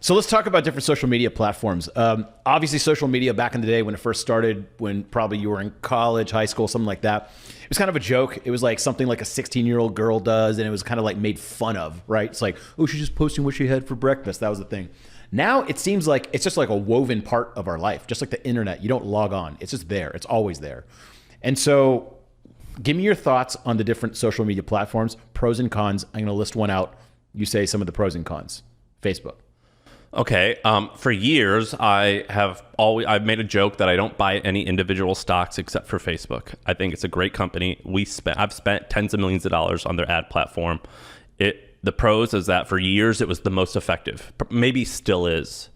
So let's talk about different social media platforms. Obviously, social media back in the day when it first started, when probably you were in college, high school, something like that, it was kind of a joke. It was like something like a 16-year-old girl does, and it was kind of like made fun of, right? It's like, oh, she's just posting what she had for breakfast. That was the thing. Now it seems like it's just like a woven part of our life, just like the internet. You don't log on. It's just there. It's always there. And so give me your thoughts on the different social media platforms, pros and cons. I'm going to list one out. You say some of the pros and cons. Facebook. Okay. For years, I've made a joke that I don't buy any individual stocks except for Facebook. I think it's a great company. I've spent tens of millions of dollars on their ad platform. The pros is that for years it was the most effective, maybe still is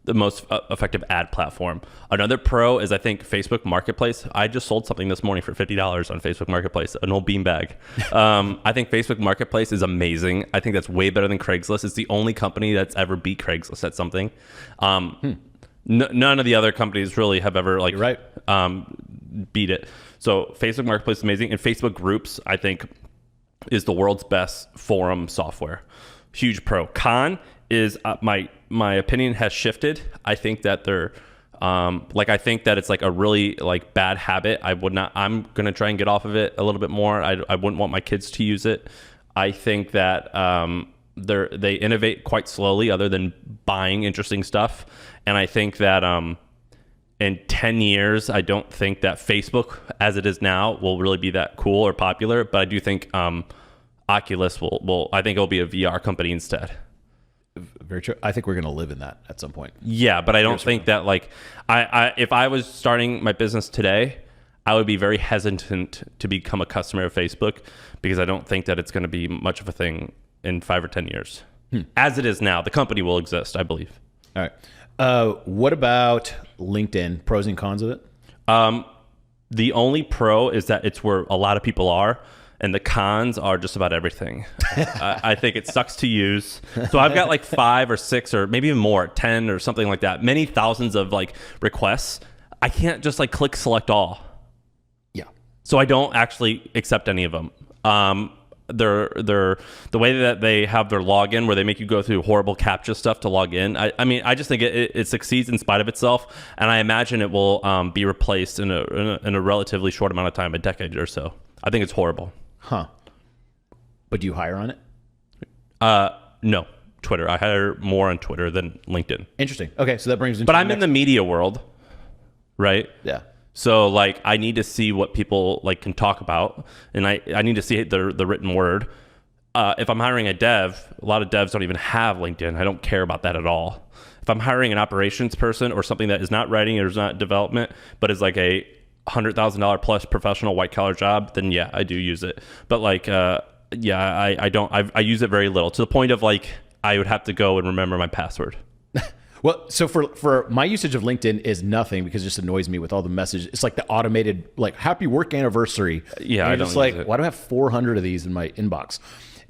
the most effective ad platform. Another pro is I think Facebook Marketplace. I just sold something this morning for $50 on Facebook Marketplace, an old beanbag. I think Facebook Marketplace is amazing. I think that's way better than Craigslist. It's the only company that's ever beat Craigslist at something. None of the other companies really have ever beat it. So Facebook Marketplace is amazing. And Facebook Groups, I think, is the world's best forum software. Huge pro. Con is my opinion has shifted. I think that they're I think that it's like a really like bad habit. I'm gonna try and get off of it a little bit more. I wouldn't want my kids to use it. I think that they innovate quite slowly, other than buying interesting stuff. And I think that in 10 years, I don't think that Facebook, as it is now, will really be that cool or popular. But I do think Oculus will. I think it'll be a VR company instead. Very true. I think we're going to live in that at some point. Yeah, but I don't think that if I was starting my business today, I would be very hesitant to become a customer of Facebook, because I don't think that it's going to be much of a thing in 5 or 10 years. As it is now, the company will exist, I believe. All right. What about LinkedIn? Pros and cons of it? The only pro is that it's where a lot of people are. And the cons are just about everything. I think it sucks to use. So I've got like 5 or 6 or maybe even more, 10 or something like that. Many thousands of like requests. I can't just like click select all. Yeah. So I don't actually accept any of them. They're the way that they have their login, where they make you go through horrible CAPTCHA stuff to log in. I mean, I just think it succeeds in spite of itself, and I imagine it will be replaced in a relatively short amount of time, a decade or so. I think it's horrible. Huh. But do you hire on it? No. Twitter. I hire more on Twitter than LinkedIn. Interesting. Okay, so that brings me. But I'm in the media world, right? Yeah. So like, I need to see what people like can talk about, and I need to see the written word. If I'm hiring a dev, a lot of devs don't even have LinkedIn. I don't care about that at all. If I'm hiring an operations person or something that is not writing or is not development, but is like a $100,000 plus professional white collar job, then yeah, I do use it. But like, I don't. I use it very little, to the point of like I would have to go and remember my password. Well, so for my usage of LinkedIn is nothing, because it just annoys me with all the messages. It's like the automated like happy work anniversary. Yeah, and I don't just like, why do I have 400 of these in my inbox?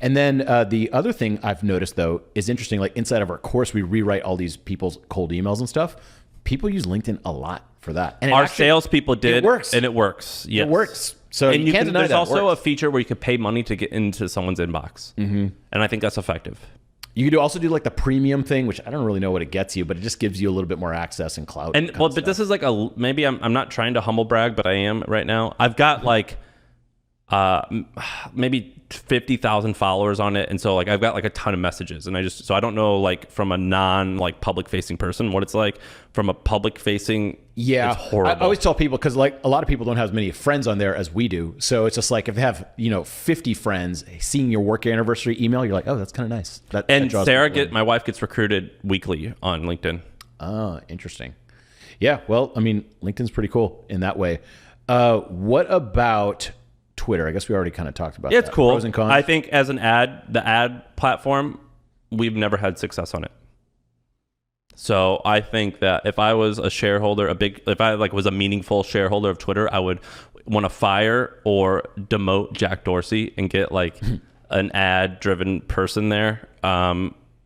And then the other thing I've noticed though is interesting. Like inside of our course, we rewrite all these people's cold emails and stuff. People use LinkedIn a lot for that. And our salespeople did. It works. And it works. Yes. It works. So and you can't deny there's that also a feature where you can pay money to get into someone's inbox. And I think that's effective. You could also do like the premium thing, which I don't really know what it gets you, but it just gives you a little bit more access and clout. And well, but this is like maybe I'm not trying to humble brag, but I am right now. I've got like maybe 50,000 followers on it, and so like I've got like a ton of messages, and I don't know like from a non like public facing person what it's like. From a public facing, yeah, it's horrible. I always tell people, because like a lot of people don't have as many friends on there as we do, so it's just like if they have 50 friends, seeing your work anniversary email, you're like, oh, that's kind of nice. And Sarah, my wife, gets recruited weekly on LinkedIn. Oh, interesting. Yeah, well, I mean, LinkedIn's pretty cool in that way. What about Twitter? I guess we already kind of talked about that. It's cool. Pros and cons. I think as the ad platform, we've never had success on it. So I think that if I was a shareholder, if I like was a meaningful shareholder of Twitter, I would want to fire or demote Jack Dorsey and get like an ad driven person there,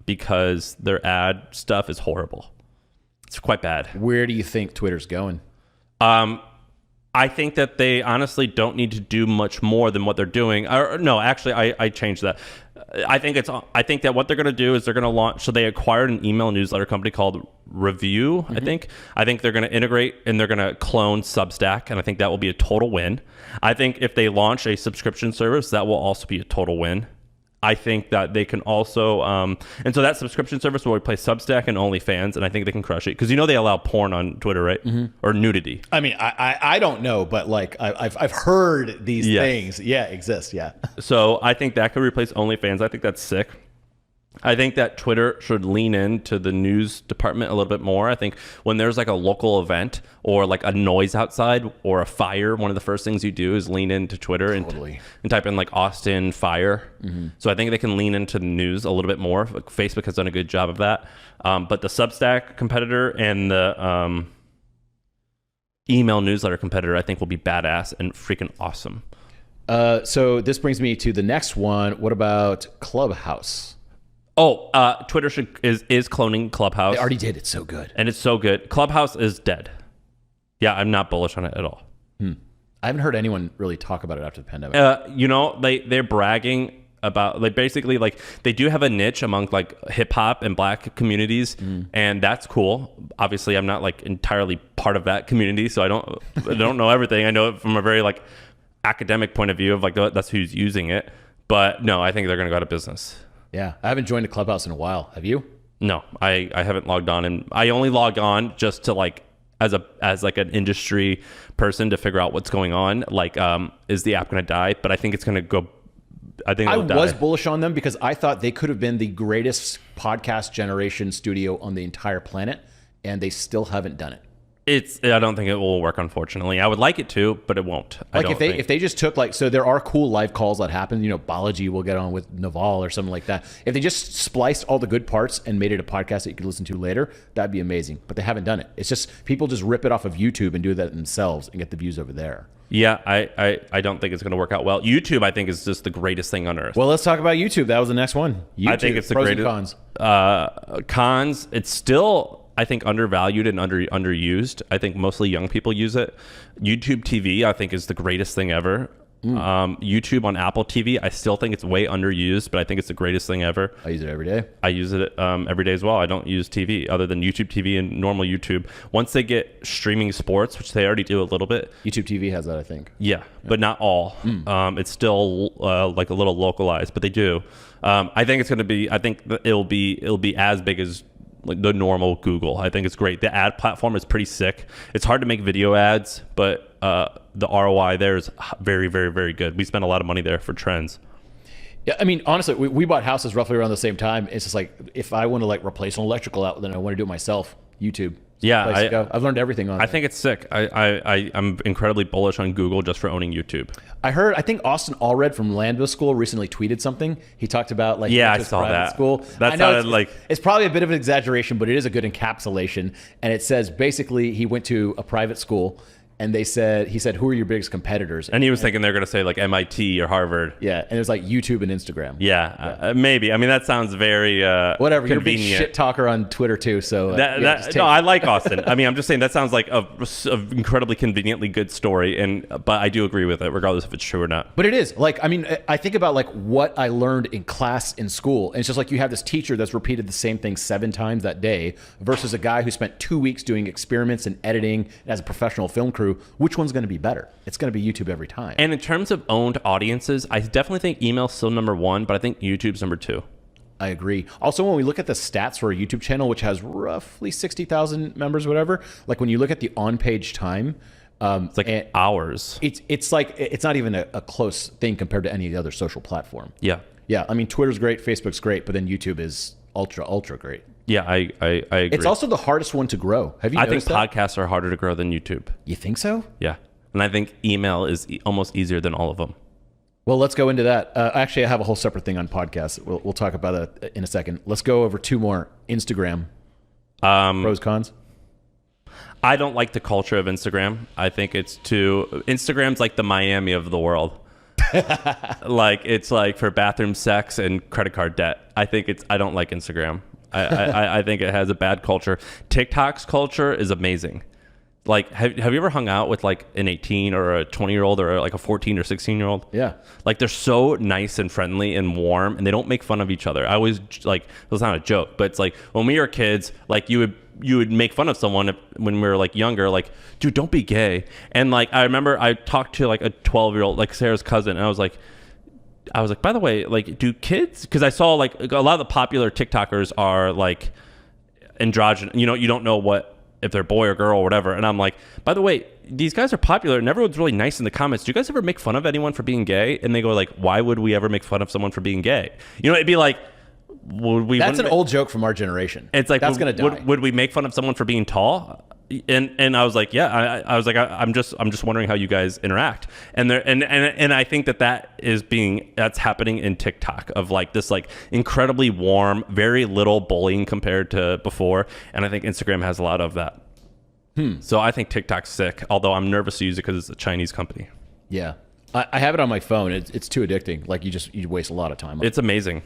because their ad stuff is horrible. It's quite bad. Where do you think Twitter's going? I think that they honestly don't need to do much more than what they're doing. No, actually, I changed that. I think that what they're going to do is they're going to launch. So they acquired an email newsletter company called Review. Mm-hmm. I think they're going to integrate and they're going to clone Substack, and I think that will be a total win. I think if they launch a subscription service, that will also be a total win. I think that they can also, and so that subscription service will replace Substack and OnlyFans, and I think they can crush it because they allow porn on Twitter, right? Mm-hmm. Or nudity. I mean, I don't know, but like I've heard these things, exist, So I think that could replace OnlyFans. I think that's sick. I think that Twitter should lean into the news department a little bit more. I think when there's like a local event or like a noise outside or a fire, one of the first things you do is lean into Twitter and type in like Austin fire. Mm-hmm. So I think they can lean into the news a little bit more. Like Facebook has done a good job of that. But the Substack competitor and the email newsletter competitor, I think will be badass and freaking awesome. So this brings me to the next one. What about ClubHouse? Twitter is cloning ClubHouse. They already did. It's so good. And it's so good. ClubHouse is dead. Yeah, I'm not bullish on it at all. I haven't heard anyone really talk about it after the pandemic. They're bragging about basically they do have a niche among like hip hop and black communities, and that's cool. Obviously, I'm not like entirely part of that community, so I don't know everything. I know it from a very like academic point of view of like that's who's using it. But no, I think they're going to go out of business. Yeah, I haven't joined a ClubHouse in a while. Have you? No, I haven't logged on, and I only log on just to like as an industry person to figure out what's going on. Like, is the app going to die? But I think it's going to go. I was bullish on them because I thought they could have been the greatest podcast generation studio on the entire planet, and they still haven't done it. I don't think it will work, unfortunately. I would like it to, but it won't. Like if they just took so there are cool live calls that happen. Balaji will get on with Naval or something like that. If they just spliced all the good parts and made it a podcast that you could listen to later, that'd be amazing. But they haven't done it. It's just people just rip it off of YouTube and do that themselves and get the views over there. Yeah, I don't think it's going to work out well. YouTube, I think, is just the greatest thing on earth. Well, let's talk about YouTube. That was the next one. YouTube, I think it's the pros greatest. And cons. Cons, it's still, I think, undervalued and underused. I think mostly young people use it. YouTube TV, I think, is the greatest thing ever. YouTube on Apple TV, I still think it's way underused, but I think it's the greatest thing ever. I use it every day. I use it every day as well. I don't use TV other than YouTube TV and normal YouTube. Once they get streaming sports, which they already do a little bit. YouTube TV has that, I think. Yeah, but not all. It's still like a little localized, but they do. I think it's going to be. I think it'll be as big as like the normal Google. I think it's great. The ad platform is pretty sick. It's hard to make video ads, but the ROI there is very, very, very good. We spend a lot of money there for trends. Yeah, I mean, honestly, we bought houses roughly around the same time. It's just like if I want to like replace an electrical outlet, then I want to do it myself. YouTube. Yeah, I've learned everything on it. I think it's sick. I'm incredibly bullish on Google just for owning YouTube. I think Austin Allred from Landville School recently tweeted something. He talked about like I saw that school. That sounded like it's probably a bit of an exaggeration, but it is a good encapsulation. And it says basically he went to a private school. And he said, who are your biggest competitors? And he was thinking they're going to say like MIT or Harvard. Yeah, and it was like YouTube and Instagram. Yeah. Maybe. I mean, that sounds very whatever. Convenient. You're a big shit talker on Twitter too, so no, I like Austin. I mean, I'm just saying that sounds like a incredibly conveniently good story, but I do agree with it, regardless if it's true or not. But it is like, I mean, I think about like what I learned in class in school, and it's just like you have this teacher that's repeated the same thing 7 times that day versus a guy who spent 2 weeks doing experiments and editing as a professional film crew. Which one's going to be better? It's going to be YouTube every time. And in terms of owned audiences, I definitely think email's still number 1, but I think YouTube's number 2. I agree. Also, when we look at the stats for a YouTube channel, which has roughly 60,000 members, whatever, like when you look at the on-page time, it's like hours. It's like it's not even a close thing compared to any other social platform. Yeah. Yeah. I mean, Twitter's great, Facebook's great, but then YouTube is ultra great. Yeah, I agree. It's also the hardest one to grow. Have you noticed that? I think podcasts are harder to grow than YouTube. You think so? Yeah. And I think email is almost easier than all of them. Well, let's go into that. Actually, I have a whole separate thing on podcasts. We'll talk about that in a second. Let's go over 2 more. Instagram. Pros, cons? I don't like the culture of Instagram. I think Instagram's like the Miami of the world. Like it's like for bathroom sex and credit card debt. I don't like Instagram. I think it has a bad culture. TikTok's culture is amazing. Like, have you ever hung out with like an 18 or a 20-year-old or like a 14 or 16-year-old? Yeah. Like, they're so nice and friendly and warm, and they don't make fun of each other. I always, like, it's not a joke, but it's like when we were kids, like you would make fun of someone when we were like younger, like, dude, don't be gay. And like, I remember I talked to like a 12-year-old, like Sarah's cousin, and I was like, by the way, like, do kids, because I saw like a lot of the popular TikTokers are like androgynous, you don't know if they're boy or girl or whatever. And I'm like, by the way, these guys are popular and everyone's really nice in the comments. Do you guys ever make fun of anyone for being gay? And they go like, why would we ever make fun of someone for being gay? It'd be like, that's an old joke from our generation. It's like, that's going to die. Would we make fun of someone for being tall? And I was like, yeah, I was like, I'm just wondering how you guys interact. And I think that's happening in TikTok, of like this like incredibly warm, very little bullying compared to before. And I think Instagram has a lot of that. So I think TikTok's sick, although I'm nervous to use it because it's a Chinese company. Yeah. I have it on my phone. It's too addicting. Like, you waste a lot of time on it. It's amazing.